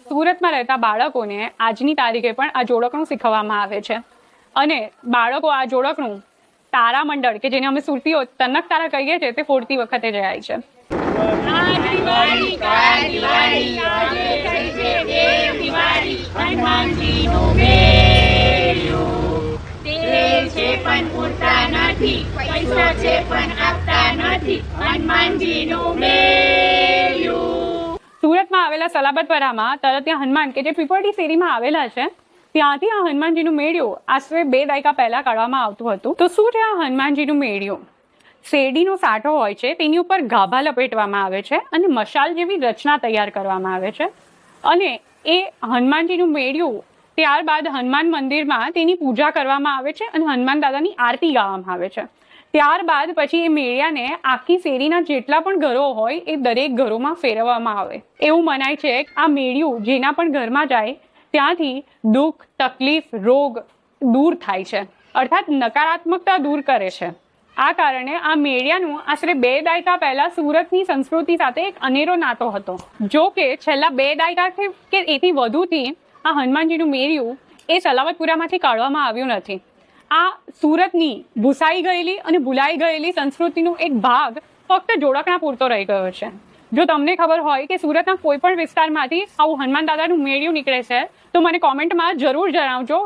સુરતમાં રહેતા બાળકોને આજની તારીખે પણ આ જોડકણું શીખવવામાં આવે છે અને બાળકો આ જોડકણું તારામંડળ કે જેને અમે સુરતીઓ તનક તારા કહીએ છીએ તે ફોડતી વખતે જાય છે. સુરતમાં આવેલા સલાબતપરામાં તરતિયા હનુમાન કે જે પીપળડી શેરીમાં આવેલા છે ત્યાંથી આ હનુમાનજીનું મેળ્યું આશરે 2 દાયકા પહેલા કાઢવામાં આવતું હતું. તો શું છે આ હનુમાનજીનું મેળ્યું? શેરડીનો સાંઠો હોય છે તેની ઉપર ગાભા લપેટવામાં આવે છે અને મશાલ જેવી રચના તૈયાર કરવામાં આવે છે અને એ હનુમાનજીનું મેળ્યું ત્યારબાદ હનુમાન મંદિરમાં તેની પૂજા કરવામાં આવે છે અને હનુમાન દાદાની આરતી ગાવામાં આવે છે. ત્યારબાદ પછી એ મેળિયાને આખી શેરીના જેટલા પણ ઘરો હોય એ દરેક ઘરોમાં ફેરવવામાં આવે. એવું મનાય છે કે આ મેળિયું જેના પણ ઘરમાં જાય ત્યાંથી દુઃખ, તકલીફ, રોગ દૂર થાય છે, અર્થાત નકારાત્મકતા દૂર કરે છે. આ કારણે આ મેળિયાનું આશરે 2 દાયકા પહેલા સુરતની સંસ્કૃતિ સાથે એક અનેરો નાતો હતો. જો કે છેલ્લા 2 દાયકા કે એથી વધુથી આ હનુમાનજીનું મેળિયું એ સલાવતપુરામાંથી કાઢવામાં આવ્યું નથી. આ સુરતની ભૂસાઈ ગયેલી અને ભૂલાઈ ગયેલી સંસ્કૃતિનો એક ભાગ ફક્ત જોડકણા પૂરતો રહી ગયો છે. જો તમને ખબર હોય કે સુરતના કોઈ પણ વિસ્તારમાંથી આવું હનુમાન દાદાનું મેળિયું નીકળે છે તો મને કોમેન્ટમાં જરૂર જણાવજો.